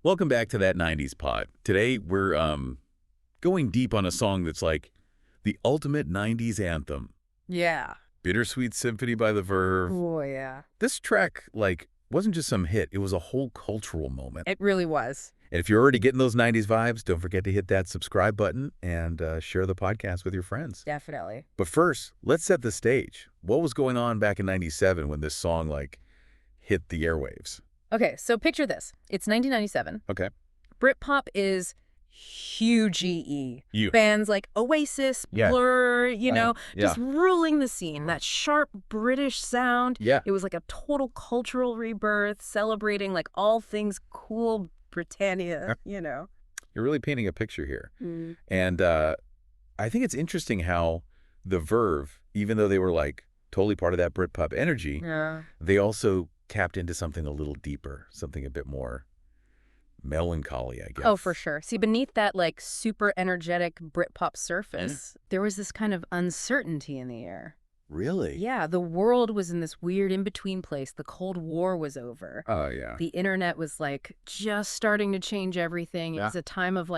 Welcome back to that 90s pod. Today we're going deep on a song that's like the ultimate 90s anthem. Yeah. Bittersweet Symphony by the Verve. Oh, yeah. This track wasn't just some hit, it was a whole cultural moment. It really was. And if you're already getting those 90s vibes, don't forget to hit that subscribe button and share the podcast with your friends. Definitely. But first, let's set the stage. What was going on back in 97 when this song hit the airwaves? Okay, so picture this. It's 1997. Okay. Britpop is huge E. You. Bands like Oasis, Yeah. Blur, Yeah. just ruling the scene. That sharp British sound. Yeah. It was like a total cultural rebirth, celebrating like all things cool Britannia, You're really painting a picture here. Mm. And I think it's interesting how the Verve, even though they were totally part of that Britpop energy, Yeah. they also tapped into something a little deeper, something a bit more melancholy, I guess. Oh, for sure. See, beneath that super energetic Britpop surface, there was this kind of uncertainty in the air. Really? Yeah, the world was in this weird in-between place. The Cold War was over. Oh, yeah. The internet was just starting to change everything. It Yeah. was a time of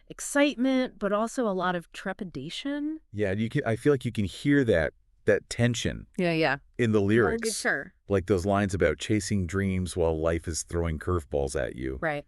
excitement, but also a lot of trepidation. Yeah, I feel like you can hear that tension Yeah. in the lyrics. Oh, sure. Like those lines about chasing dreams while life is throwing curveballs at you. Right.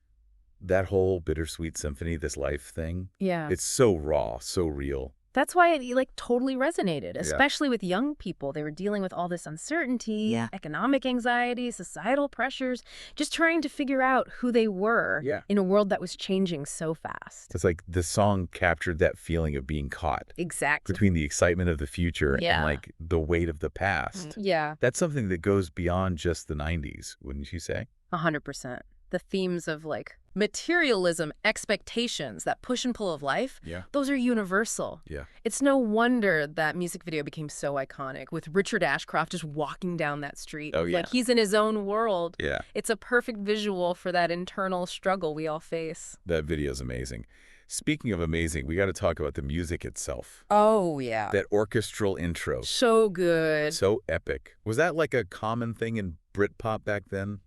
That whole Bittersweet Symphony, this life thing, Yeah. it's so raw, so real. That's why it totally resonated, especially with young people. They were dealing with all this uncertainty, economic anxiety, societal pressures, just trying to figure out who they were in a world that was changing so fast. It's like the song captured that feeling of being caught. Exactly. Between the excitement of the future Yeah. and the weight of the past. Yeah. That's something that goes beyond just the 90s, wouldn't you say? 100%. The themes of materialism, expectations, that push and pull of life, those are universal. Yeah. It's no wonder that music video became so iconic, with Richard Ashcroft just walking down that street. Oh, yeah. Like he's in his own world. Yeah. It's a perfect visual for that internal struggle we all face. That video's amazing. Speaking of amazing, we got to talk about the music itself. Oh, yeah. That orchestral intro. So good. So epic. Was that a common thing in Britpop back then?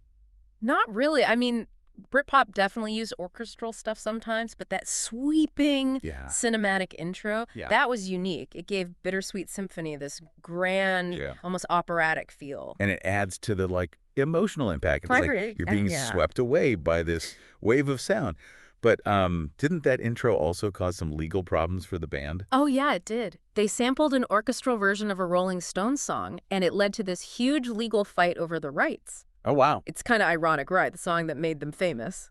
Not really. I mean, Britpop definitely used orchestral stuff sometimes, but that sweeping cinematic intro, that was unique. It gave Bittersweet Symphony this grand, almost operatic feel. And it adds to the emotional impact. It's you're being swept away by this wave of sound. But didn't that intro also cause some legal problems for the band? Oh, yeah, it did. They sampled an orchestral version of a Rolling Stones song, and it led to this huge legal fight over the rights. Oh, wow. It's kind of ironic, right? The song that made them famous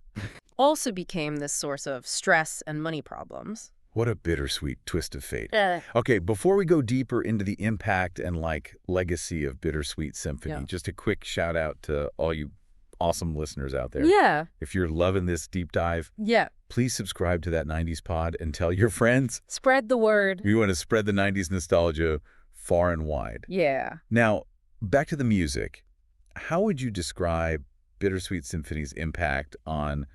also became this source of stress and money problems. What a bittersweet twist of fate. Okay, before we go deeper into the impact and legacy of Bittersweet Symphony, just a quick shout out to all you awesome listeners out there. Yeah. If you're loving this deep dive, please subscribe to that 90s pod and tell your friends. Spread the word. We want to spread the 90s nostalgia far and wide. Yeah. Now, back to the music. How would you describe Bittersweet Symphony's impact on,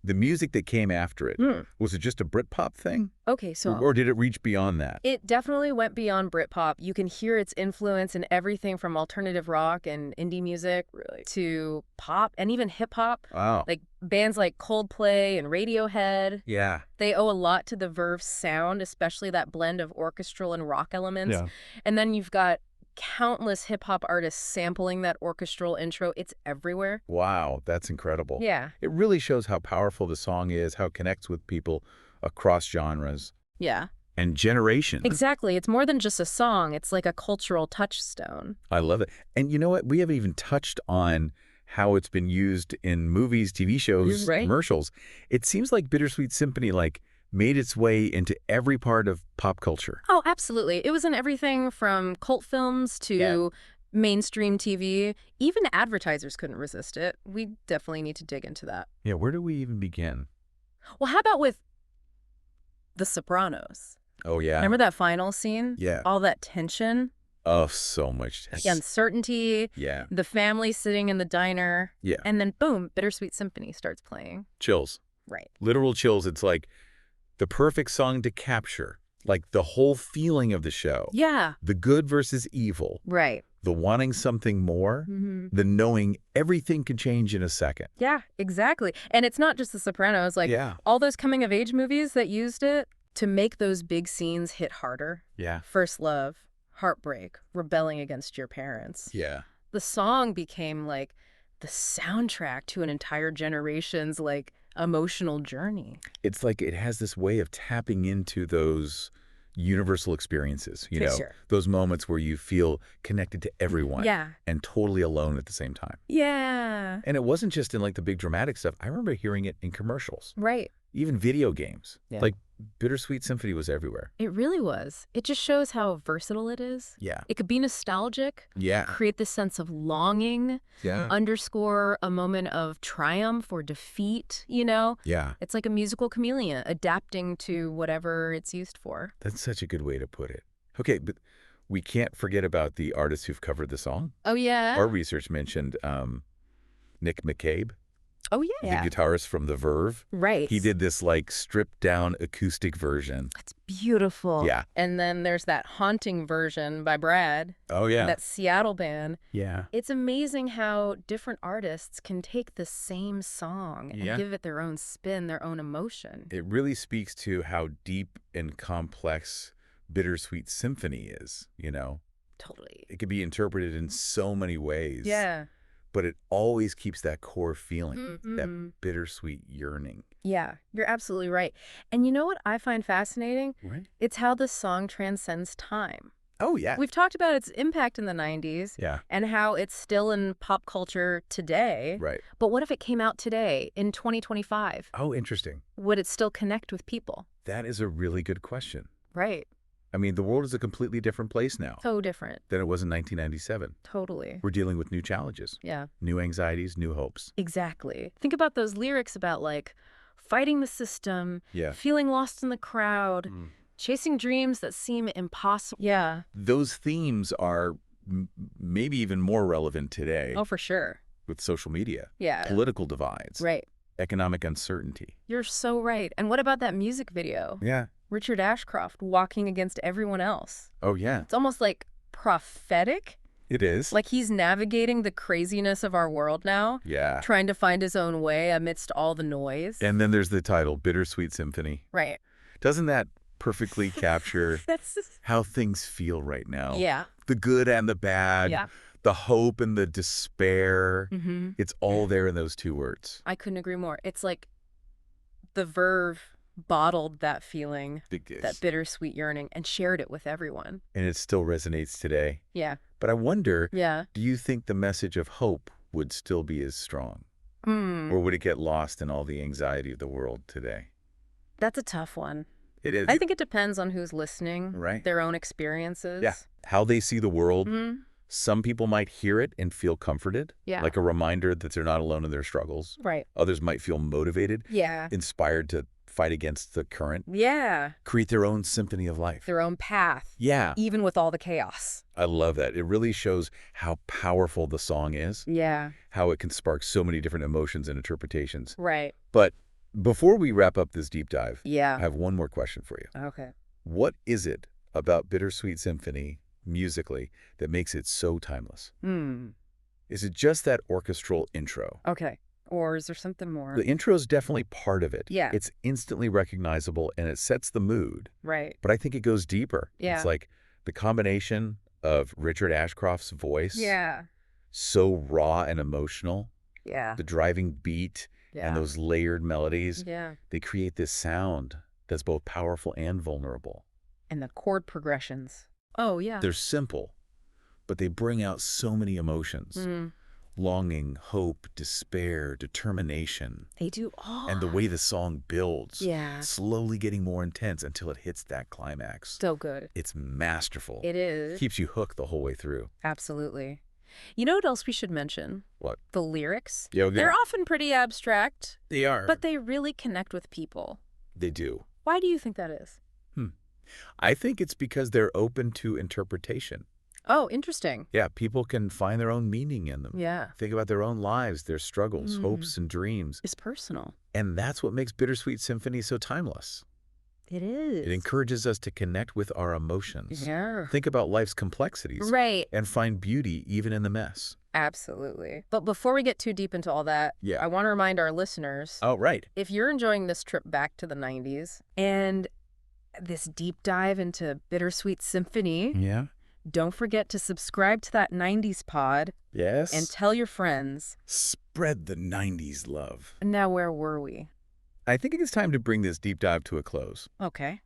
the music that came after it? Was it just a Britpop thing? Okay, so... Or did it reach beyond that? It definitely went beyond Britpop. You can hear its influence in everything from alternative rock and indie music to pop and even hip-hop. Wow. Bands like Coldplay and Radiohead. Yeah. They owe a lot to the Verve sound, especially that blend of orchestral and rock elements. Yeah. And then you've got countless hip-hop artists sampling that orchestral intro. It's everywhere. Wow, that's incredible. Yeah. It really shows how powerful the song is, how it connects with people across genres. Yeah. And generations. Exactly. It's more than just a song. It's like a cultural touchstone. I love it. And you know what? We haven't even touched on how it's been used in movies, TV shows, commercials. It seems like Bittersweet Symphony, made its way into every part of pop culture. Oh, absolutely. It was in everything from cult films to mainstream TV. Even advertisers couldn't resist it. We definitely need to dig into that. Yeah, where do we even begin? Well, how about with The Sopranos? Oh, yeah. Remember that final scene? Yeah. All that tension? Oh, so much tension. Uncertainty. Yeah. The family sitting in the diner. Yeah. And then, boom, Bittersweet Symphony starts playing. Chills. Right. Literal chills. It's the perfect song to capture Like the whole feeling of the show. Yeah. The good versus evil. Right. The wanting something more. The knowing everything can change in a second. Yeah, exactly. And it's not just The Sopranos. Like, all those coming-of-age movies that used it to make those big scenes hit harder. Yeah. First love, heartbreak, rebelling against your parents. Yeah. The song became, like, the soundtrack to an entire generation's, like, emotional journey. It's like it has this way of tapping into those universal experiences, you know, those moments where you feel connected to everyone and totally alone at the same time. Yeah. And it wasn't just in like the big dramatic stuff. I remember hearing it in commercials. Right. Even video games. Like Bittersweet Symphony was everywhere. It really was. It just shows how versatile it is. Yeah. It could be nostalgic. Yeah. Create this sense of longing. Yeah. Underscore a moment of triumph or defeat, you know? Yeah. It's like a musical chameleon adapting to whatever it's used for. That's such a good way to put it. Okay, but we can't forget about the artists who've covered the song. Oh, yeah? Our research mentioned Nick McCabe. Oh, yeah. The guitarist from the Verve. Right. He did this, like, stripped-down acoustic version. It's beautiful. Yeah. And then there's that haunting version by Brad. Oh, yeah. That Seattle band. Yeah. It's amazing how different artists can take the same song and give it their own spin, their own emotion. It really speaks to how deep and complex Bittersweet Symphony is, you know? Totally. It could be interpreted in so many ways. Yeah. But it always keeps that core feeling, that bittersweet yearning. Yeah, you're absolutely right. And you know what I find fascinating? Right. It's how the song transcends time. Oh, yeah. We've talked about its impact in the 90s. Yeah. And how it's still in pop culture today. Right. But what if it came out today, in 2025? Oh, interesting. Would it still connect with people? That is a really good question. Right. I mean, the world is a completely different place now. So different. Than it was in 1997. Totally. We're dealing with new challenges. Yeah. New anxieties, new hopes. Exactly. Think about those lyrics about, like, fighting the system, feeling lost in the crowd, chasing dreams that seem impossible. Yeah. Those themes are maybe even more relevant today. Oh, for sure. With social media. Yeah. Political divides. Right. Economic uncertainty. You're so right. And what about that music video? Yeah. Richard Ashcroft walking against everyone else. Oh, yeah. It's almost like prophetic. It is. Like he's navigating the craziness of our world now. Yeah. Trying to find his own way amidst all the noise. And then there's the title, Bittersweet Symphony. Right. Doesn't that perfectly capture how things feel right now? Yeah. The good and the bad. Yeah. The hope and the despair. It's all there in those two words. I couldn't agree more. It's like the Verve bottled that feeling, that bittersweet yearning, and shared it with everyone. And it still resonates today. Yeah. But I wonder, do you think the message of hope would still be as strong? Or would it get lost in all the anxiety of the world today? That's a tough one. It is. I think it depends on who's listening, right? Their own experiences. Yeah. How they see the world. Some people might hear it and feel comforted, like a reminder that they're not alone in their struggles. Right. Others might feel motivated, inspired to fight against the current. Yeah. Create their own symphony of life. Their own path. Yeah. Even with all the chaos. I love that. It really shows how powerful the song is. Yeah. How it can spark so many different emotions and interpretations. Right. But before we wrap up this deep dive, I have one more question for you. Okay. What is it about Bittersweet Symphony musically that makes it so timeless? Is it just that orchestral intro? Okay. Or is there something more? The intro is definitely part of it. Yeah. It's instantly recognizable and it sets the mood. Right. But I think it goes deeper. Yeah. It's like the combination of Richard Ashcroft's voice. Yeah. So raw and emotional. Yeah. The driving beat and those layered melodies. Yeah. They create this sound that's both powerful and vulnerable. And the chord progressions. Oh, yeah. They're simple, but they bring out so many emotions. Longing, hope, despair, determination. They do all. And the way the song builds. Yeah. Slowly getting more intense until it hits that climax. So good. It's masterful. It is. Keeps you hooked the whole way through. Absolutely. You know what else we should mention? What? The lyrics. Yeah, okay. They're often pretty abstract. They are. But they really connect with people. They do. Why do you think that is? I think it's because they're open to interpretation. Oh, interesting. Yeah, people can find their own meaning in them. Yeah. Think about their own lives, their struggles, hopes, and dreams. It's personal. And that's what makes Bittersweet Symphony so timeless. It is. It encourages us to connect with our emotions. Yeah. Think about life's complexities. Right. And find beauty even in the mess. Absolutely. But before we get too deep into all that, I want to remind our listeners. Oh, right. If you're enjoying this trip back to the 90s and this deep dive into Bittersweet Symphony, don't forget to subscribe to that 90s pod. Yes. And tell your friends. Spread the 90s love. Now, where were we? I think it is time to bring this deep dive to a close. Okay.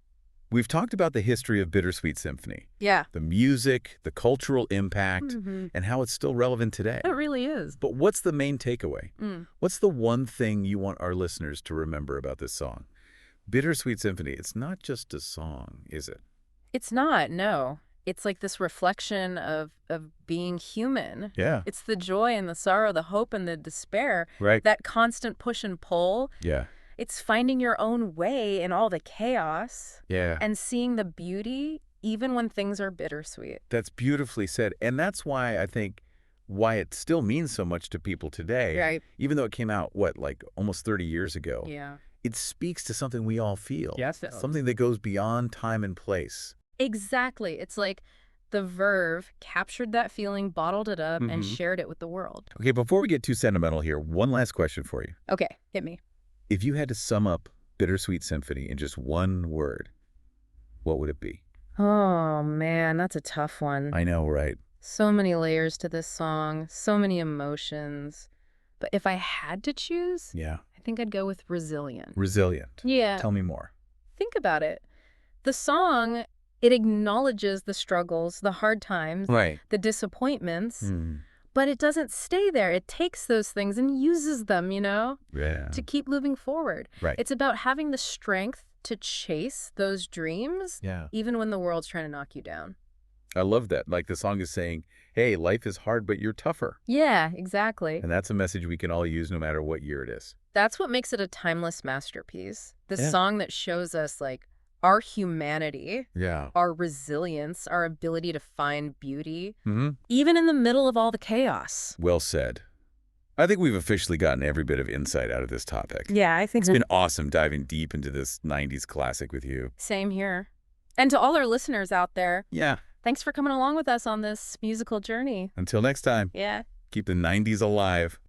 We've talked about the history of Bittersweet Symphony. Yeah. The music, the cultural impact, and how it's still relevant today. It really is. But what's the main takeaway? What's the one thing you want our listeners to remember about this song? Bittersweet Symphony, it's not just a song, is it? It's not, no. It's like this reflection of being human. Yeah. It's the joy and the sorrow, the hope and the despair. Right. That constant push and pull. Yeah. It's finding your own way in all the chaos. Yeah. And seeing the beauty even when things are bittersweet. That's beautifully said. And that's why I think why it still means so much to people today. Right. Even though it came out, like almost 30 years ago. Yeah. It speaks to something we all feel. Yes. Something that goes beyond time and place. Exactly. It's like the Verve captured that feeling, bottled it up, and shared it with the world. Okay, before we get too sentimental here, one last question for you. Okay, hit me. If you had to sum up Bittersweet Symphony in just one word, what would it be? Oh, man, that's a tough one. I know, right? So many layers to this song, so many emotions. But if I had to choose, I think I'd go with resilient. Resilient. Yeah. Tell me more. Think about it. The song, it acknowledges the struggles, the hard times, the disappointments, but it doesn't stay there. It takes those things and uses them, to keep moving forward. Right. It's about having the strength to chase those dreams, even when the world's trying to knock you down. I love that. Like the song is saying, hey, life is hard, but you're tougher. Yeah, exactly. And that's a message we can all use no matter what year it is. That's what makes it a timeless masterpiece. The song that shows us, like, our humanity, our resilience, our ability to find beauty, even in the middle of all the chaos. Well said. I think we've officially gotten every bit of insight out of this topic. Yeah, I think it's been awesome diving deep into this 90s classic with you. Same here. And to all our listeners out there, thanks for coming along with us on this musical journey. Until next time. Yeah. Keep the 90s alive.